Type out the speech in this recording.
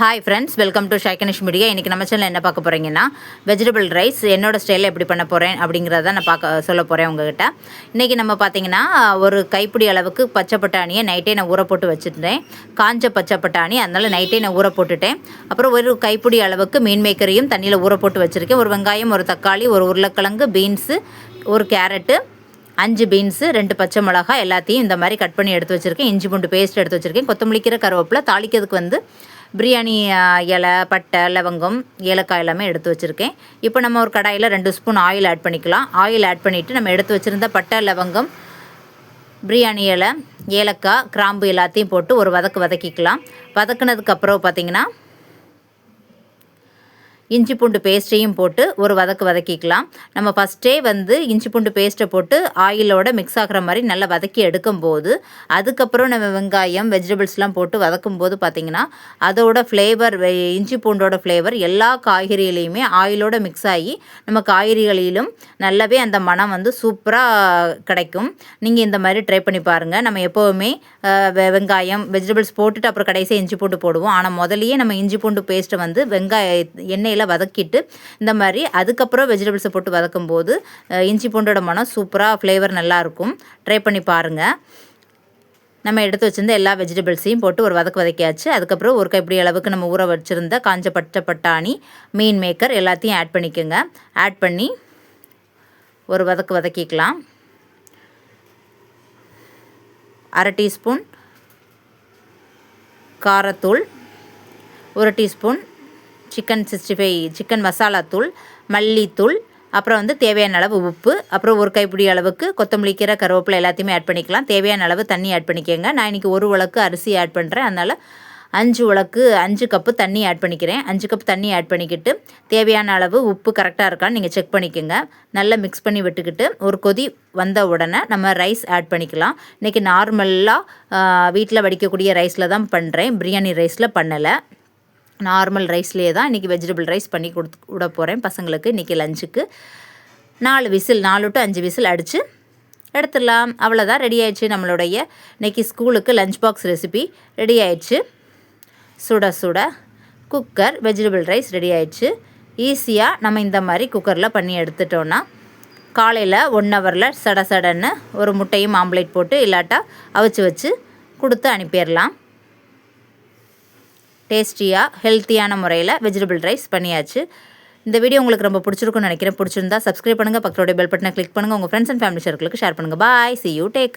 Hi friends, welcome to ஷைகனிஷ் media. இன்றைக்கி நம்ம சேனல் என்ன பார்க்க போகிறீங்கன்னா, வெஜிடபிள் ரைஸ் என்னோடய ஸ்டைலில் எப்படி பண்ண போகிறேன் அப்படிங்கிறத நான் சொல்ல போகிறேன் உங்கள்கிட்ட. இன்றைக்கி நம்ம பார்த்திங்கன்னா, ஒரு கைப்பிடி அளவுக்கு பச்சை பட்டாணியை நைட்டே நான் ஊற போட்டு வச்சுட்டேன். காஞ்ச பச்சை பட்டாணி, அதனால் நைட்டே நான் ஊற போட்டுட்டேன். அப்புறம் ஒரு கைப்பிடி அளவுக்கு மீன் மேக்கரையும் தண்ணியில் ஊற போட்டு வச்சுருக்கேன். ஒரு வெங்காயம், ஒரு தக்காளி, ஒரு உருளைக்கிழங்கு, பீன்ஸு, ஒரு கேரட்டு, 5 பீன்ஸு, 2 பச்சை மிளகா எல்லாத்தையும் இந்த மாதிரி கட் பண்ணி எடுத்து வச்சுருக்கேன். இஞ்சி பூண்டு பேஸ்ட் எடுத்து வச்சுருக்கேன். கொத்தமல்லி கீரை, கருவேப்பிலை, தாளிக்கிறதுக்கு பிரியாணி இலை, பட்டை, லவங்கம், ஏலக்காய் எல்லாமே எடுத்து வச்சுருக்கேன். இப்போ நம்ம ஒரு கடாயில் 2 ஸ்பூன் ஆயில் ஆட் பண்ணிக்கலாம். ஆயில் ஆட் பண்ணிவிட்டு நம்ம எடுத்து வச்சுருந்த பட்டை, லவங்கம், பிரியாணி இலை, ஏலக்காய், கிராம்பு எல்லாத்தையும் போட்டு ஒரு வதக்கிக்கலாம். வதக்குனதுக்கப்புறம் பார்த்திங்கன்னா இஞ்சி பூண்டு பேஸ்ட்டையும் போட்டு ஒரு வதக்கிக்கலாம். நம்ம ஃபஸ்ட்டே இஞ்சி பூண்டு பேஸ்ட்டை போட்டு ஆயிலோட மிக்ஸ் ஆகிற மாதிரி நல்லா வதக்கி எடுக்கும்போது, அதுக்கப்புறம் நம்ம வெங்காயம், வெஜிடபிள்ஸ்லாம் போட்டு வதக்கும்போது பார்த்திங்கன்னா அதோட ஃப்ளேவர், இஞ்சி பூண்டோட ஃப்ளேவர் எல்லா காய்கறிகளையுமே ஆயிலோட மிக்ஸ் ஆகி நம்ம காய்கறிகளிலும் நல்லாவே அந்த மனம் சூப்பராக கிடைக்கும். நீங்கள் இந்த மாதிரி ட்ரை பண்ணி பாருங்கள். நம்ம எப்போவுமே வெங்காயம், வெஜிடபிள்ஸ் போட்டுட்டு அப்புறம் கடைசியாக இஞ்சி பூண்டு போடுவோம். ஆனால் முதலையே நம்ம இஞ்சி பூண்டு பேஸ்ட்டை எண்ணெயில் வதக்கிட்டு இந்த மாதிரி அதுக்கப்புறம் வெஜிடபிள்ஸை போட்டு வதக்கும்போது இஞ்சி பூண்டோட மனம் சூப்பராக ஃப்ளேவர் நல்லாயிருக்கும். ட்ரை பண்ணி பாருங்கள். நம்ம எடுத்து வச்சுருந்த எல்லா வெஜிடபிள்ஸையும் போட்டு ஒரு வதக்கியாச்சு. அதுக்கப்புறம் ஒரு கைப்பிடி அளவுக்கு நம்ம ஊற வச்சுருந்த காஞ்ச பச்சை பட்டாணி, மீன் மேக்கர் எல்லாத்தையும் ஆட் பண்ணிக்கோங்க. ஆட் பண்ணி ஒரு வதக்கிக்கலாம். 1/2 டீஸ்பூன் காரத்தூள், 1 டீஸ்பூன் சிக்கன் 65 சிக்கன் மசாலா தூள், மல்லித்தூள், அப்புறம் தேவையான அளவு உப்பு, அப்புறம் ஒரு கைப்பிடி அளவுக்கு கொத்தமல்லி கீரை, கருவேப்பிலை எல்லாத்தையுமே ஆட் பண்ணிக்கலாம். தேவையான அளவு தண்ணி ஆட் பண்ணிக்கோங்க. நான் இன்றைக்கி 1 உலக்கு அரிசி ஆட் பண்ணுறேன். அதனால் 5 கப்பு தண்ணி ஆட் பண்ணிக்கிறேன். 5 கப் தண்ணி ஆட் பண்ணிக்கிட்டு தேவையான அளவு உப்பு கரெக்டாக இருக்கான்னு நீங்கள் செக் பண்ணிக்கோங்க. நல்லா மிக்ஸ் பண்ணி விட்டுக்கிட்டு ஒரு கொதி வந்த உடனே நம்ம ரைஸ் ஆட் பண்ணிக்கலாம். இன்றைக்கி நார்மலாக வீட்டில் வடிக்கக்கூடிய ரைஸில் தான் பண்ணுறேன். பிரியாணி ரைஸில் பண்ணலை. நார்மல் ரைஸ்லேயே தான் இன்றைக்கி வெஜிடபிள் ரைஸ் பண்ணி விட போகிறேன் பசங்களுக்கு. இன்றைக்கி லஞ்சுக்கு 4 விசில், 4 to 5 விசில் அடித்து எடுத்துடலாம். அவ்வளோதான், ரெடி ஆயிடுச்சு. நம்மளுடைய இன்றைக்கி ஸ்கூலுக்கு லஞ்ச் பாக்ஸ் ரெசிபி ரெடி ஆயிடுச்சு. சுட சுட குக்கர் வெஜிடபிள் ரைஸ் ரெடி ஆயிடுச்சு. ஈஸியாக நம்ம இந்த மாதிரி குக்கரில் பண்ணி எடுத்துட்டோன்னா காலையில் 1 ஹவரில் சடன்னு ஒரு முட்டையும் ஆம்லேட் போட்டு இல்லாட்டா அவிச்சு வச்சு கொடுத்து அனுப்பிடலாம். டேஸ்டியாக ஹெல்த்தியான முறையில் வெஜிடபிள் ரைஸ் பண்ணியாச்சு. இந்த வீடியோ உங்களுக்கு ரொம்ப பிடிச்சிருக்குன்னு நினைக்கிறேன். பிடிச்சிருந்தா சப்ஸ்கிரைப் பண்ணுங்கள், பக்கத்தோட பெல் பட்டனை கிளிக் பண்ணுங்கள், உங்கள் ஃப்ரெண்ட்ஸ் அண்ட் ஃபேமிலி சர்க்கிளுக்கு ஷேர் பண்ணுங்கள். பாய், see you, take care.